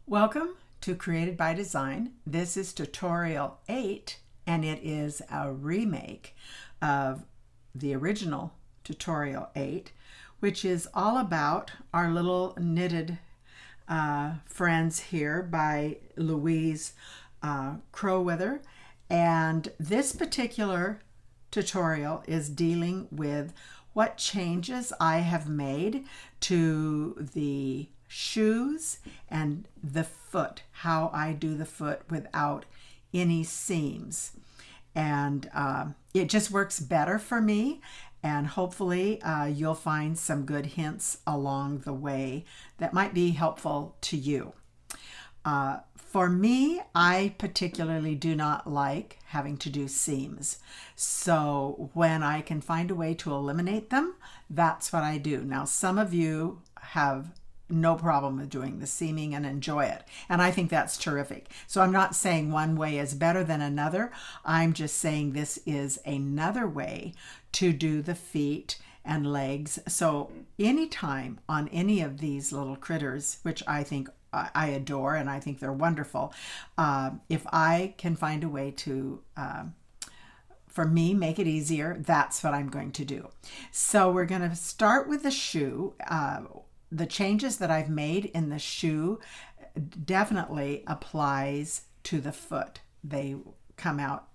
Welcome to Created by Design. This is tutorial 8 and it is a remake of the original tutorial 8, which is all about our little knitted friends here by Louise Crowther. And this particular tutorial is dealing with what changes I have made to the shoes and the foot, how I do the foot without any seams. And it just works better for me, and hopefully you'll find some good hints along the way that might be helpful to you. For me, I particularly do not like having to do seams. So when I can find a way to eliminate them, that's what I do. Now, some of you have no problem with doing the seaming and enjoy it, and I think that's terrific. So I'm not saying one way is better than another. I'm just saying this is another way to do the feet and legs. So anytime on any of these little critters, which I think I adore and I think they're wonderful, if I can find a way to for me make it easier, that's what I'm going to do. So we're going to start with the shoe. The changes that I've made in the shoe definitely applies to the foot. They come out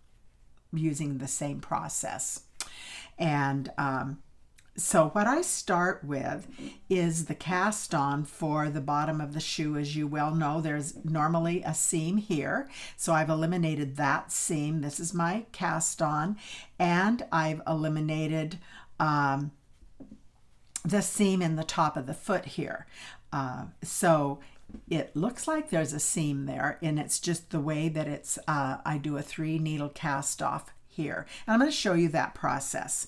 using the same process. And so what I start with is the cast on for the bottom of the shoe. As you well know, there's normally a seam here. So I've eliminated that seam. This is my cast on. And I've eliminated the seam in the top of the foot here. So it looks like there's a seam there, and it's just the way that it's, I do a 3 needle cast off here. And I'm going to show you that process.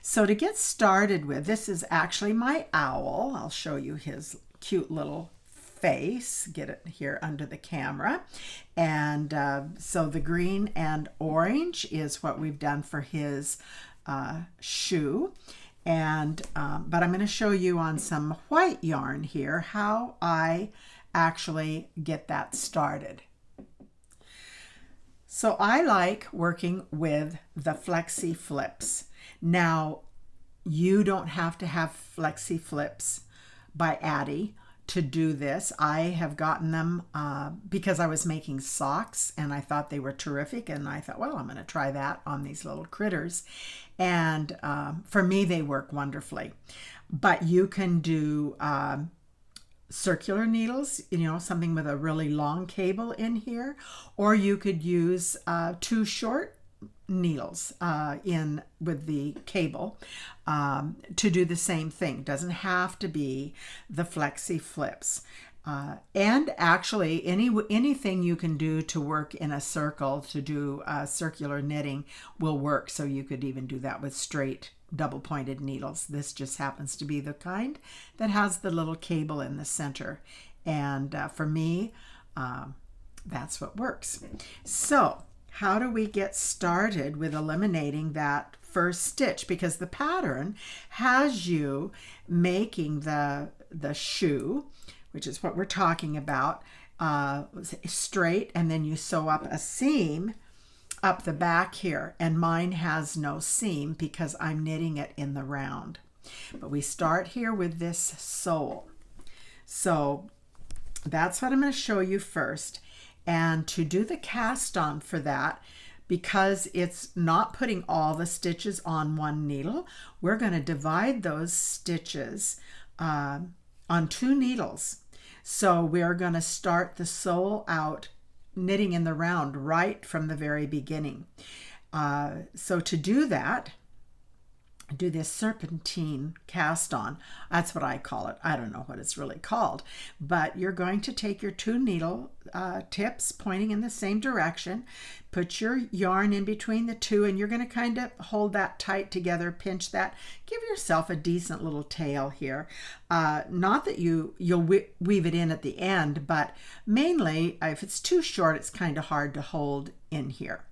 So to get started with, this is actually my owl. I'll show you his cute little face, get it here under the camera. And so the green and orange is what we've done for his shoe. And but I'm going to show you on some white yarn here how I actually get that started. So I like working with the flexi flips. Now, you don't have to have flexi flips by Addie to do this. I have gotten them because I was making socks and I thought they were terrific, and I thought, well, I'm going to try that on these little critters. And for me, they work wonderfully. But you can do circular needles, you know, something with a really long cable in here, or you could use 2 short needles in with the cable to do the same thing. Doesn't have to be the flexi flips. And actually anything you can do to work in a circle, to do circular knitting, will work. So you could even do that with straight double pointed needles. This just happens to be the kind that has the little cable in the center. And for me, that's what works. So how do we get started with eliminating that first stitch? Because the pattern has you making the shoe, which is what we're talking about, straight, and then you sew up a seam up the back here. And mine has no seam because I'm knitting it in the round. But we start here with this sole. So that's what I'm going to show you first. And to do the cast on for that, because it's not putting all the stitches on one needle, we're going to divide those stitches on 2 needles. So we're going to start the sole out knitting in the round right from the very beginning. So to do that, do this serpentine cast on. That's what I call it. I don't know what it's really called, but you're going to take your 2 needle tips pointing in the same direction, put your yarn in between the 2, and you're going to kind of hold that tight together, pinch that, give yourself a decent little tail here. Not that you'll weave it in at the end, but mainly if it's too short, it's kind of hard to hold in here.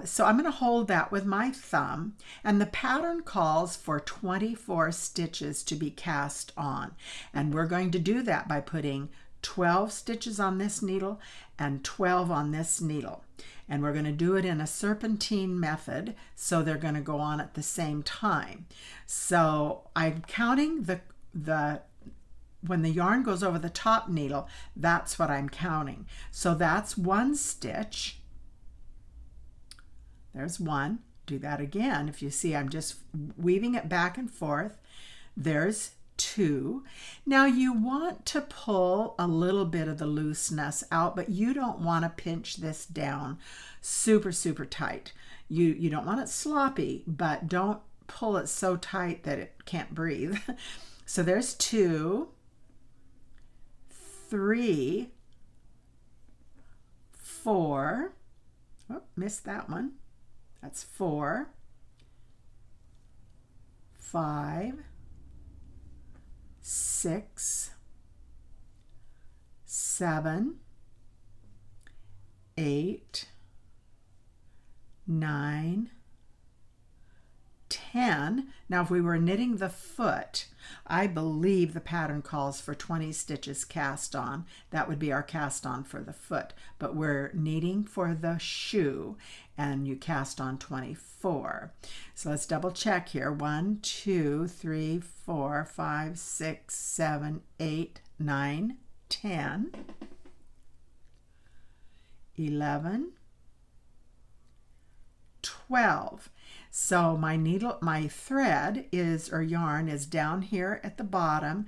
So I'm going to hold that with my thumb, and the pattern calls for 24 stitches to be cast on, and we're going to do that by putting 12 stitches on this needle and 12 on this needle. And we're going to do it in a serpentine method, so they're going to go on at the same time. So I'm counting when the yarn goes over the top needle, that's what I'm counting. So that's 1 stitch. There's 1. Do that again. If you see, I'm just weaving it back and forth. There's 2. Now you want to pull a little bit of the looseness out, but you don't want to pinch this down super, super tight. You don't want it sloppy, but don't pull it so tight that it can't breathe. So there's 2, 3, 4. Oh, missed that one. That's 4, 5, 6, 7, 8, 9, 10. Now if we were knitting the foot, I believe the pattern calls for 20 stitches cast on. That would be our cast on for the foot, but we're knitting for the shoe and you cast on 24. So let's double check here. 1, 2, 3, 4, 5, 6, 7, 8, 9, 10, 11, 12. So my thread or yarn is down here at the bottom,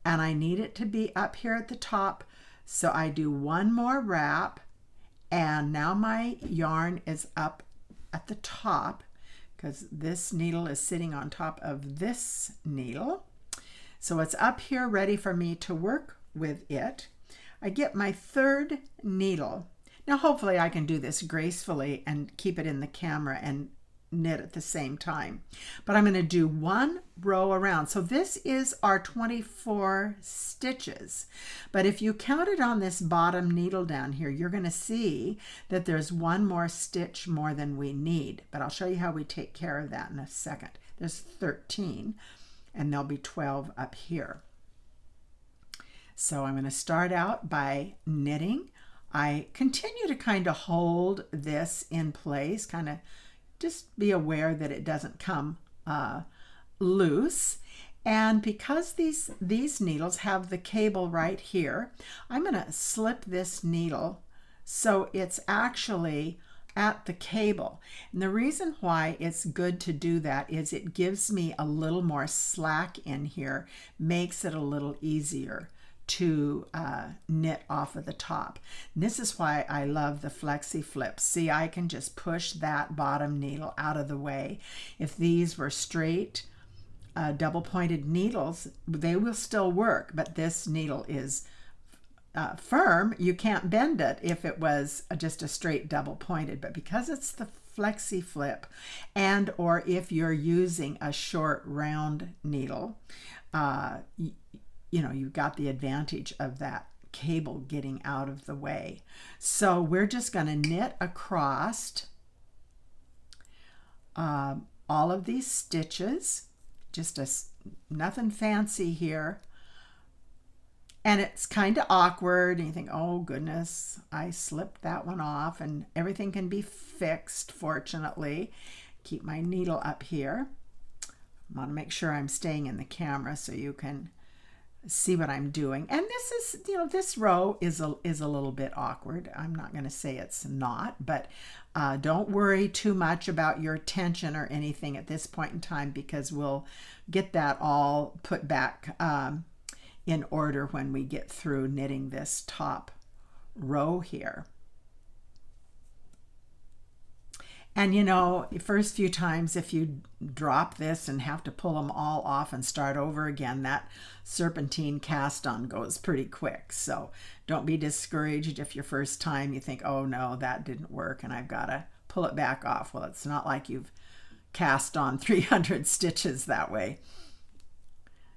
and I need it to be up here at the top. So I do 1 more wrap, and now my yarn is up at the top because this needle is sitting on top of this needle. So it's up here ready for me to work with it. I get my 3rd needle. Now hopefully I can do this gracefully and keep it in the camera and knit at the same time, but I'm going to do 1 row around. So this is our 24 stitches, but if you count it on this bottom needle down here, you're going to see that there's 1 more stitch more than we need, but I'll show you how we take care of that in a second. There's 13 and there'll be 12 up here. So I'm going to start out by knitting. I continue to kind of hold this in place, kind of just be aware that it doesn't come loose. And because these needles have the cable right here, I'm going to slip this needle so it's actually at the cable. And the reason why it's good to do that is it gives me a little more slack in here, makes it a little easier to knit off of the top. And this is why I love the flexi flips. See, I can just push that bottom needle out of the way. If these were straight double pointed needles, they will still work, but this needle is firm. You can't bend it if it was just a straight double pointed, but because it's the flexi flip, and or if you're using a short round needle, you know, you've got the advantage of that cable getting out of the way. So we're just going to knit across all of these stitches, just nothing fancy here. And it's kind of awkward, and you think, oh goodness, I slipped that one off, and everything can be fixed, fortunately. Keep my needle up here. I want to make sure I'm staying in the camera so you can see what I'm doing. And this is, you know, this row is a little bit awkward. I'm not going to say it's not, but don't worry too much about your tension or anything at this point in time, because we'll get that all put back in order when we get through knitting this top row here. And you know, the first few times, if you drop this and have to pull them all off and start over again, that serpentine cast on goes pretty quick. So don't be discouraged if your first time you think, oh no, that didn't work and I've got to pull it back off. Well, it's not like you've cast on 300 stitches that way.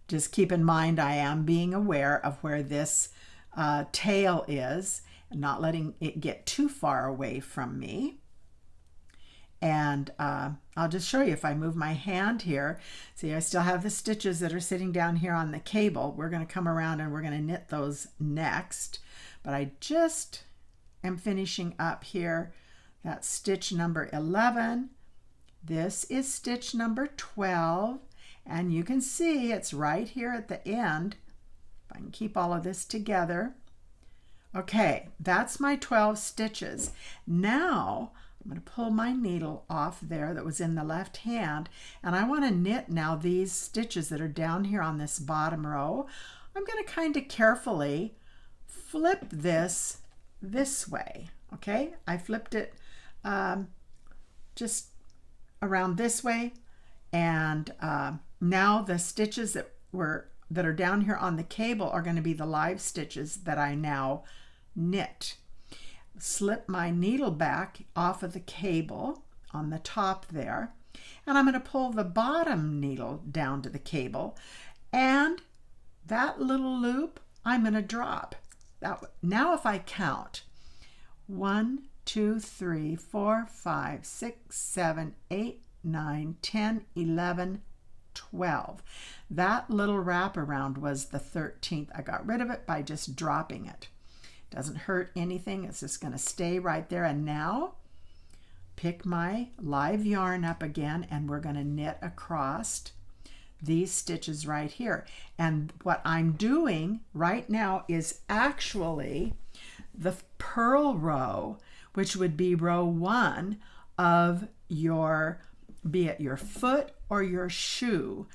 Just keep in mind, I am being aware of where this tail is and not letting it get too far away from me. And I'll just show you if I move my hand here. See, I still have the stitches that are sitting down here on the cable. We're going to come around and we're going to knit those next. But I just am finishing up here. That's stitch number 11. This is stitch number 12. And you can see it's right here at the end. If I can keep all of this together. Okay, that's my 12 stitches. Now, I'm going to pull my needle off there that was in the left hand, and I want to knit now these stitches that are down here on this bottom row. I'm going to kind of carefully flip this way, okay? I flipped it just around this way, and now the stitches that are down here on the cable are going to be the live stitches that I now knit. Slip my needle back off of the cable on the top there, and I'm going to pull the bottom needle down to the cable, and that little loop I'm going to drop. Now if I count 1, 2, 3, 4, 5, 6, 7, 8, 9, 10, 11, 12. That little wraparound was the 13th. I got rid of it by just dropping it. Doesn't hurt anything. It's just going to stay right there. And now pick my live yarn up again, and we're going to knit across these stitches right here. And what I'm doing right now is actually the purl row, which would be row 1 of your, be it your foot or your shoe.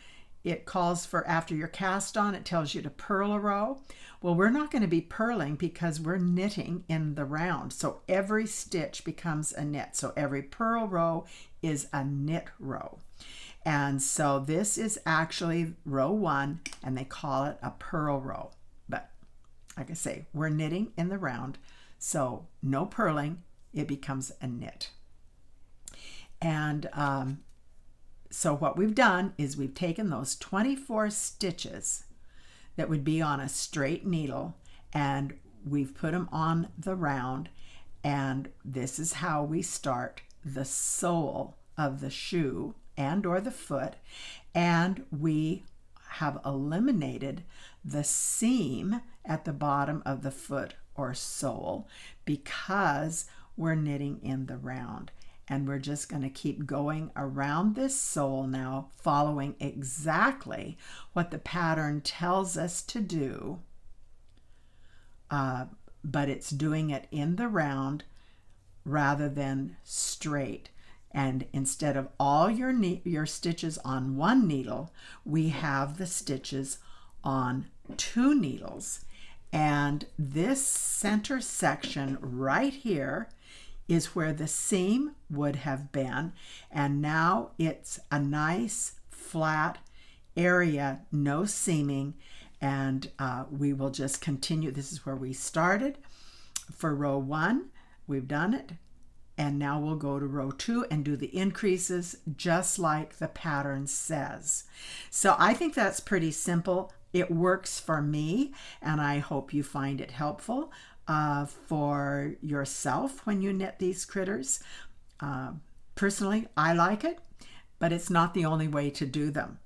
It calls for, after your cast on, it tells you to purl a row. Well, we're not going to be purling because we're knitting in the round. So every stitch becomes a knit. So every purl row is a knit row. And so this is actually row 1, and they call it a purl row. But like I say, we're knitting in the round. So no purling, it becomes a knit. And so what we've done is we've taken those 24 stitches that would be on a straight needle, and we've put them on the round, and this is how we start the sole of the shoe and or the foot, and we have eliminated the seam at the bottom of the foot or sole because we're knitting in the round. And we're just going to keep going around this sole now, following exactly what the pattern tells us to do, but it's doing it in the round rather than straight. And instead of all your stitches on one needle, we have the stitches on 2 needles. And this center section right here is where the seam would have been, and now it's a nice flat area, no seaming, and we will just continue. This is where we started for row 1. We've done it, and now we'll go to row 2 and do the increases just like the pattern says. So I think that's pretty simple. It works for me, and I hope you find it helpful for yourself when you knit these critters. Personally, I like it, but it's not the only way to do them.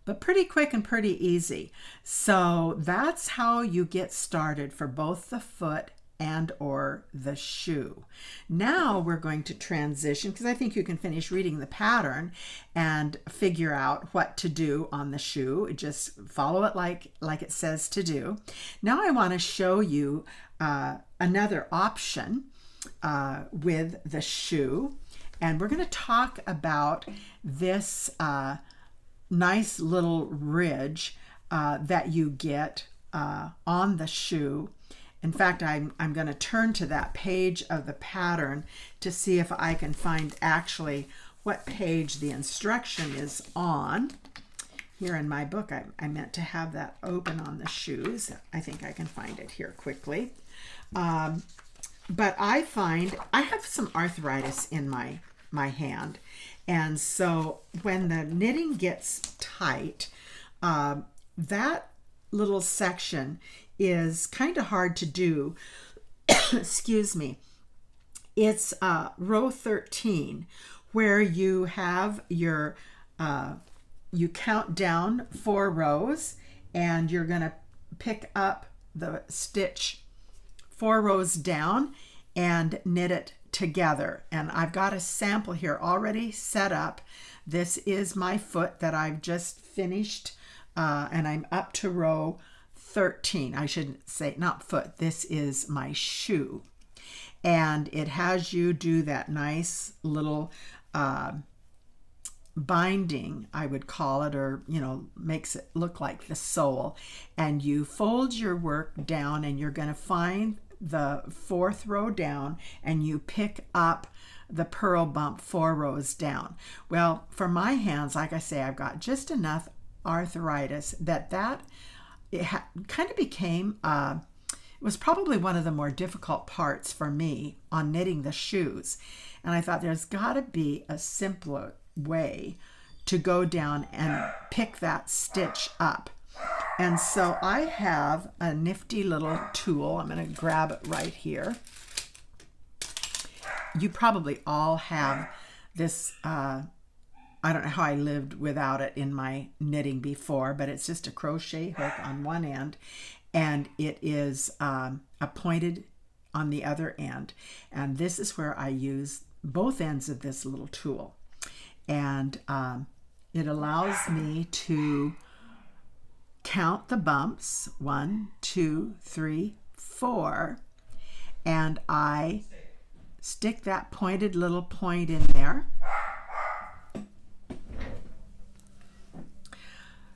But pretty quick and pretty easy. So that's how you get started for both the foot and or the shoe. Now we're going to transition, because I think you can finish reading the pattern and figure out what to do on the shoe. Just follow it like it says to do. Now I want to show you another option with the shoe, and we're going to talk about this nice little ridge that you get on the shoe. In fact, I'm going to turn to that page of the pattern to see if I can find actually what page the instruction is on. Here in my book, I meant to have that open on the shoes. I think I can find it here quickly. But I find I have some arthritis in my hand. And so when the knitting gets tight, that little section is kind of hard to do, excuse me, It's row 13, where you have your, you count down 4 rows, and you're going to pick up the stitch 4 rows down and knit it together. And I've got a sample here already set up. This is my foot that I've just finished, and I'm up to row 13. I shouldn't say not foot, this is my shoe. And it has you do that nice little binding, I would call it, or makes it look like the sole. And you fold your work down, and you're going to find the 4th row down, and you pick up the purl bump 4 rows down. Well, for my hands, like I say, I've got just enough arthritis that it kind of became it was probably one of the more difficult parts for me on knitting the shoes. And I thought there's got to be a simpler way to go down and pick that stitch up. And so I have a nifty little tool. I'm going to grab it right here. You probably all have this. I don't know how I lived without it in my knitting before, but it's just a crochet hook on one end, and it is a pointed on the other end. And this is where I use both ends of this little tool. And it allows me to count the bumps, 1, 2, 3, 4, and I stick that pointed little point in there.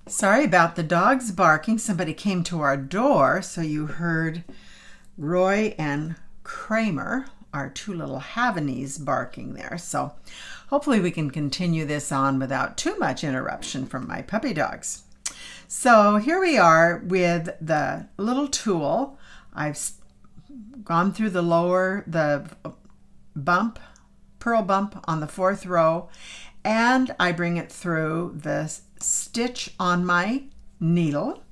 Sorry about the dogs barking. Somebody came to our door, so you heard Roy and Kramer, our 2 little Havanese, barking there. So hopefully we can continue this on without too much interruption from my puppy dogs. So here we are with the little tool. I've gone through the purl bump on the 4th row, and I bring it through the stitch on my needle.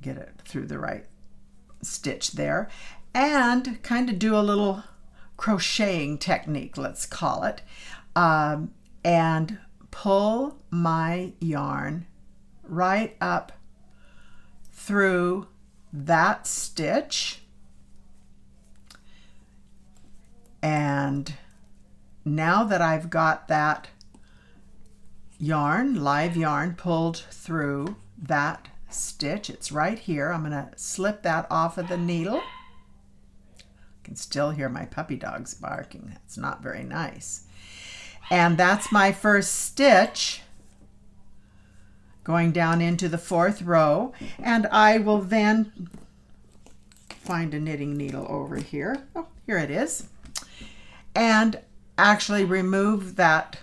Get it through the right stitch there, and kind of do a little crocheting technique, let's call it, and pull my yarn right up through that stitch. And now that I've got that live yarn pulled through that stitch, it's right here. I'm going to slip that off of the needle. I can still hear my puppy dogs barking. It's not very nice. And that's my first stitch going down into the 4th row. And I will then find a knitting needle over here. Oh, here it is. And actually remove that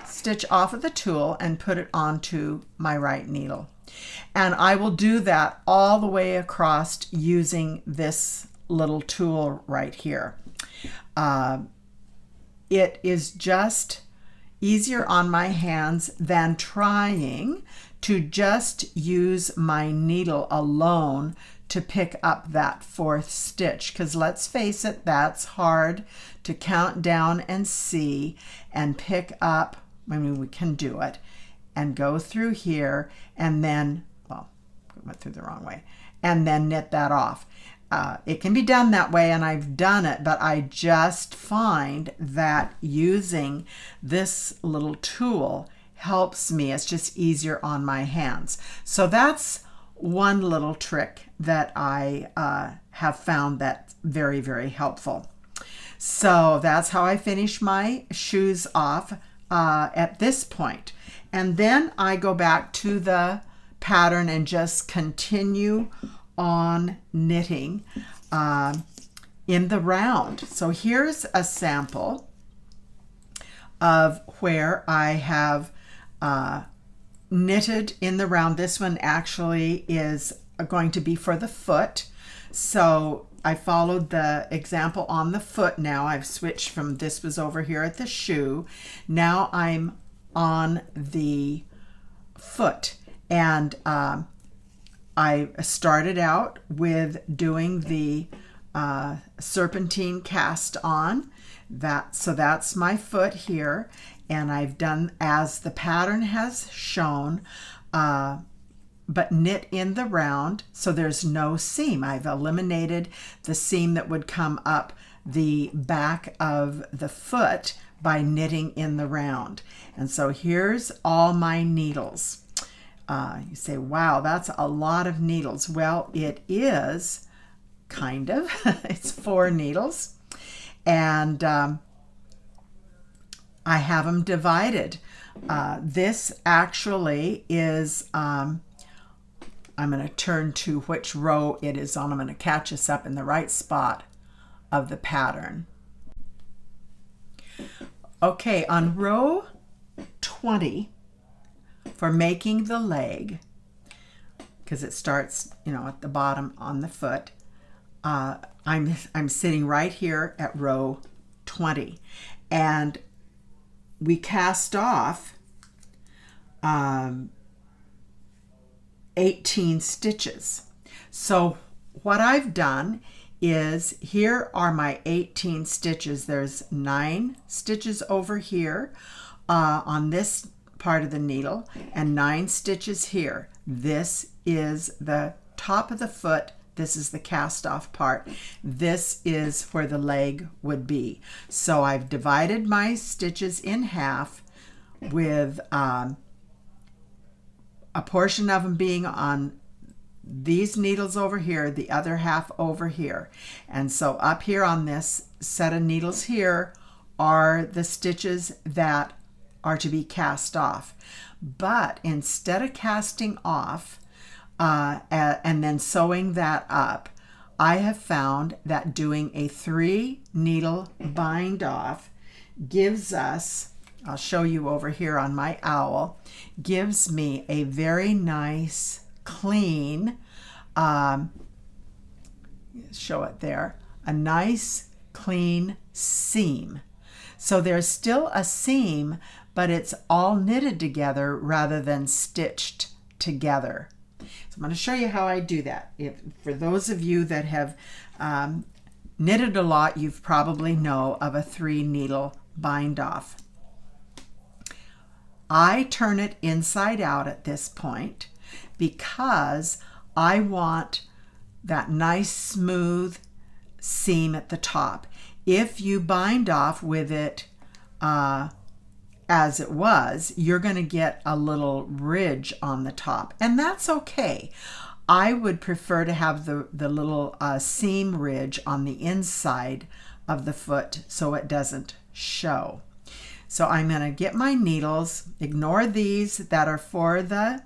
stitch off of the tool and put it onto my right needle. And I will do that all the way across using this little tool right here. It is just easier on my hands than trying to just use my needle alone to pick up that 4th stitch, because let's face it, that's hard to count down and see and pick up. I mean, we can do it and go through here, and then, well, I went through the wrong way, and then knit that off. It can be done that way, and I've done it, but I just find that using this little tool helps me. It's just easier on my hands. So that's one little trick that I have found that's very, very helpful. So that's how I finish my shoes off at this point. And then I go back to the pattern and just continue on knitting in the round. So here's a sample of where I have knitted in the round. This one actually is going to be for the foot. So I followed the example on the foot. Now I've switched from, this was over here at the shoe. Now I'm on the foot, and I started out with doing the serpentine cast on. So that's my foot here, and I've done as the pattern has shown, but knit in the round so there's no seam. I've eliminated the seam that would come up the back of the foot by knitting in the round. And so here's all my needles. You say, wow, that's a lot of needles. Well, it is kind of. It's 4 needles. And I have them divided. This actually is, I'm going to turn to which row it is on. I'm going to catch us up in the right spot of the pattern. Okay, on row 20, for making the leg, because it starts, at the bottom on the foot, I'm sitting right here at row 20, and we cast off 18 stitches. So what I've done is, here are my 18 stitches. There's 9 stitches over here on this part of the needle, and 9 stitches here. This is the top of the foot. This is the cast off part. This is where the leg would be. So I've divided my stitches in half, with a portion of them being on these needles over here, the other half over here. And so up here on this set of needles here are the stitches that are to be cast off. But instead of casting off and then sewing that up, I have found that doing a 3 needle bind off gives us, I'll show you over here on my owl, gives me a very nice, clean, show it there, a nice, clean seam. So there's still a seam, but it's all knitted together rather than stitched together. So I'm going to show you how I do that. For those of you that have knitted a lot, you probably know of a 3 needle bind off. I turn it inside out at this point because I want that nice smooth seam at the top. If you bind off with it as it was, you're going to get a little ridge on the top, and that's okay. I would prefer to have the little seam ridge on the inside of the foot so it doesn't show. So I'm going to get my needles, ignore these that are for the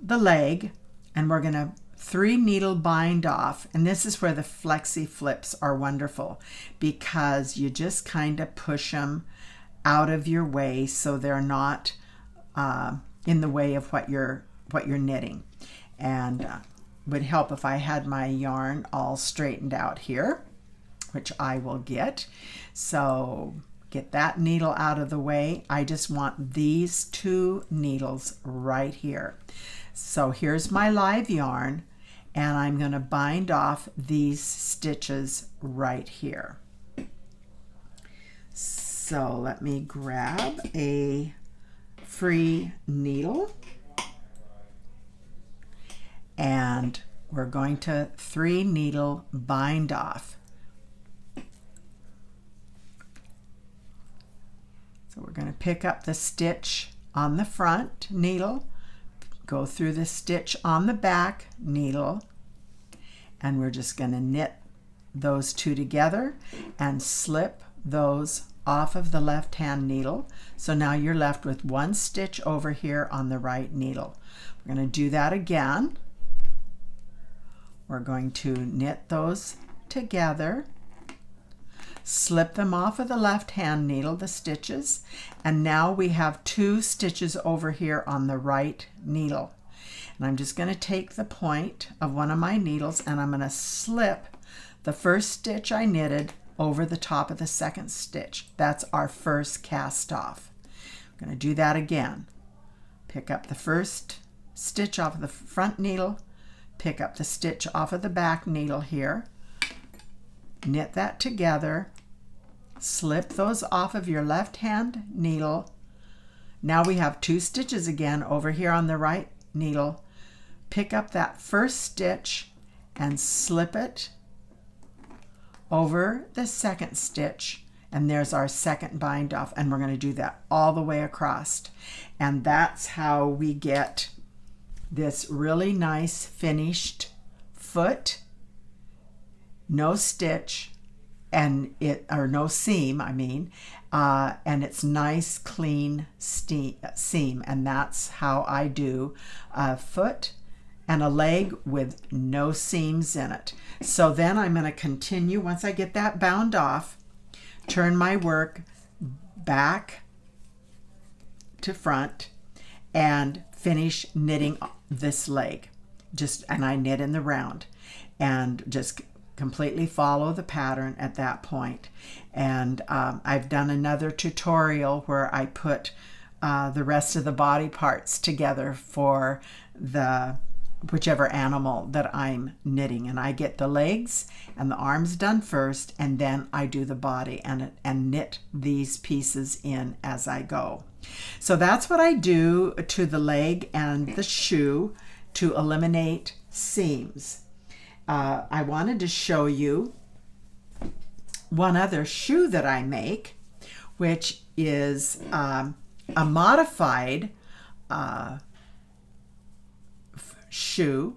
leg, and we're going to 3 needle bind off. And this is where the flexi flips are wonderful, because you just kind of push them out of your way so they're not in the way of what you're knitting. And would help if I had my yarn all straightened out here, which I will get. So get that needle out of the way. I just want these 2 needles right here. So here's my live yarn, and I'm going to bind off these stitches right here. So let me grab a free needle, and we're going to 3 needle bind off. So we're going to pick up the stitch on the front needle, go through the stitch on the back needle, and we're just going to knit those 2 together and slip those off of the left hand needle. So now you're left with 1 stitch over here on the right needle. We're going to do that again. We're going to knit those together, slip them off of the left hand needle, the stitches, and now we have 2 stitches over here on the right needle. And I'm just going to take the point of one of my needles, and I'm going to slip the first stitch I knitted over the top of the second stitch. That's our first cast off. I'm going to do that again. Pick up the first stitch off of the front needle, pick up the stitch off of the back needle here, knit that together, slip those off of your left hand needle. Now we have 2 stitches again over here on the right needle. Pick up that first stitch and slip it over the second stitch, and there's our second bind off, and we're going to do that all the way across. And that's how we get this really nice finished foot, no stitch, and no seam, and it's nice clean seam. And that's how I do a foot and a leg with no seams in it. So then I'm going to continue, once I get that bound off, turn my work back to front and finish knitting this leg. And I knit in the round and just completely follow the pattern at that point. And I've done another tutorial where I put the rest of the body parts together for whichever animal that I'm knitting, and I get the legs and the arms done first, and then I do the body and knit these pieces in as I go. So that's what I do to the leg and the shoe to eliminate seams. I wanted to show you one other shoe that I make, which is a modified shoe.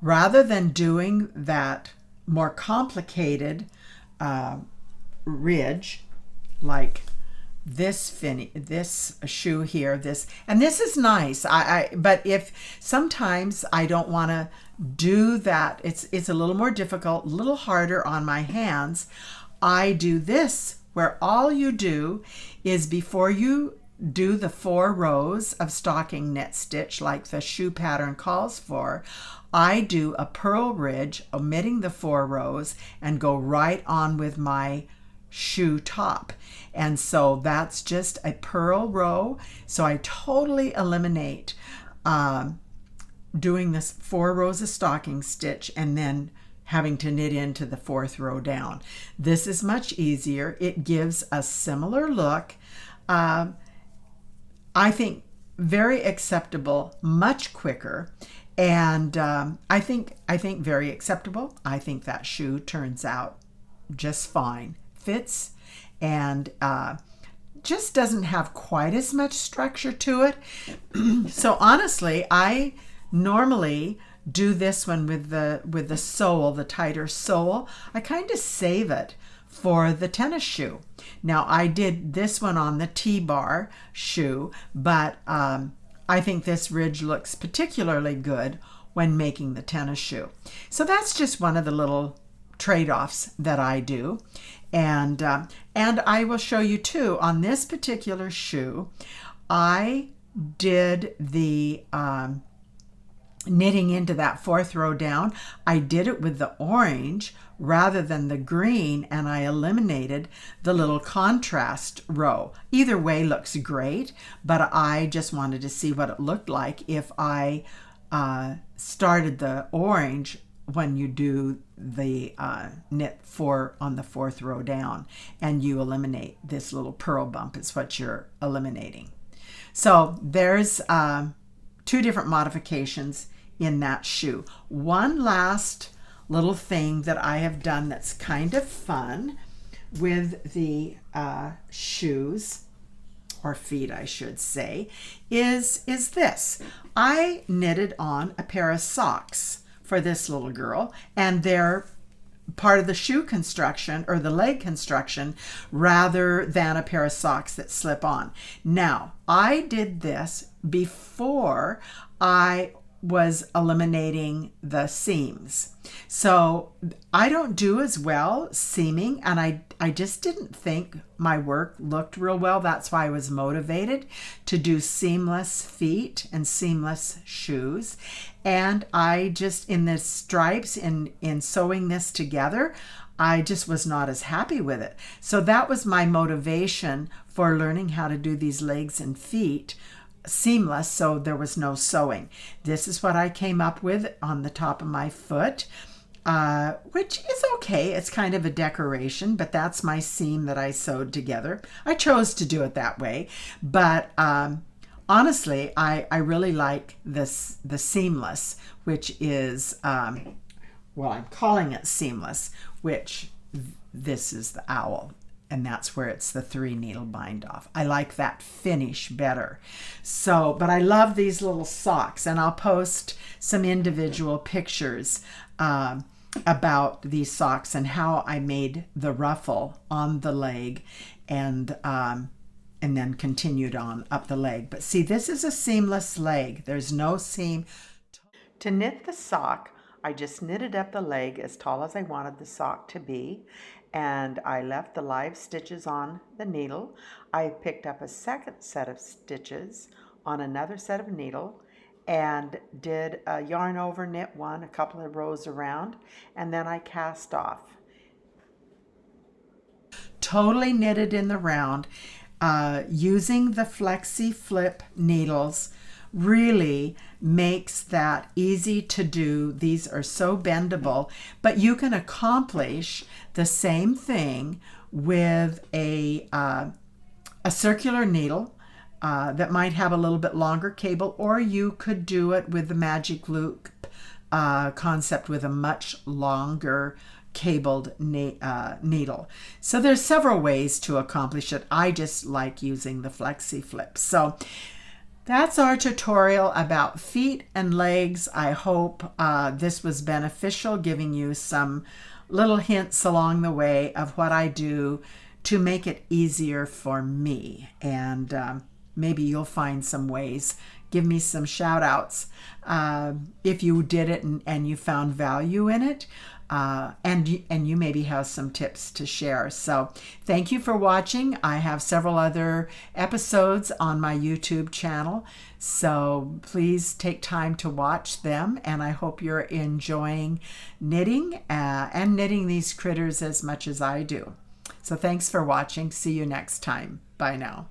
Rather than doing that more complicated ridge like this shoe here, and this is nice. But if sometimes I don't want to do that, it's a little more difficult, a little harder on my hands. I do this, where all you do is, before you do the 4 rows of stocking knit stitch like the shoe pattern calls for, I do a purl ridge omitting the 4 rows and go right on with my shoe top. And so that's just a purl row. So I totally eliminate doing this 4 rows of stocking stitch and then having to knit into the 4th row down. This is much easier. It gives a similar look. I think very acceptable, much quicker, and I think very acceptable. I think that shoe turns out just fine, fits, and just doesn't have quite as much structure to it. So honestly, I normally do this one with the sole, the tighter sole. I kind of save it for the tennis shoe. Now I did this one on the T-bar shoe, but I think this ridge looks particularly good when making the tennis shoe. So that's just one of the little trade-offs that I do. And I will show you too, on this particular shoe, I did the knitting into that 4th row down. I did it with the orange rather than the green, and I eliminated the little contrast row. Either way looks great, but I just wanted to see what it looked like if I started the orange when you do the knit 4 on the 4th row down, and you eliminate this little purl bump is what you're eliminating. So there's 2 different modifications in that shoe. One last little thing that I have done that's kind of fun with the shoes, or feet I should say, is this. I knitted on a pair of socks for this little girl, and they're part of the shoe construction or the leg construction rather than a pair of socks that slip on. Now, I did this before I was eliminating the seams. So I don't do as well seaming, and I just didn't think my work looked real well. That's why I was motivated to do seamless feet and seamless shoes. And I just, in the stripes, in sewing this together, I just was not as happy with it. So that was my motivation for learning how to do these legs and feet seamless, so there was no sewing. This is what I came up with on the top of my foot. which is okay. It's kind of a decoration, but that's my seam that I sewed together. I chose to do it that way, but honestly, I really like the seamless, which is, well, I'm calling it seamless, which this is the owl. And that's where it's the 3 needle bind off. I like that finish better. So, but I love these little socks, and I'll post some individual pictures about these socks and how I made the ruffle on the leg and then continued on up the leg. But see, this is a seamless leg. There's no seam. To knit the sock, I just knitted up the leg as tall as I wanted the sock to be, and I left the live stitches on the needle. I picked up a second set of stitches on another set of needle and did a yarn over knit one, a couple of rows around, and then I cast off. Totally knitted in the round, using the Flexi Flip needles really makes that easy to do. These are so bendable, but you can accomplish the same thing with a circular needle that might have a little bit longer cable, or you could do it with the magic loop concept with a much longer cabled needle. So there's several ways to accomplish it. I just like using the Flexi Flip. So that's our tutorial about feet and legs. I hope this was beneficial, giving you some little hints along the way of what I do to make it easier for me. And maybe you'll find some ways. Give me some shout outs if you did it and you found value in it. And you maybe have some tips to share. So thank you for watching. I have several other episodes on my YouTube channel, so please take time to watch them, and I hope you're enjoying knitting and knitting these critters as much as I do. So thanks for watching. See you next time. Bye now.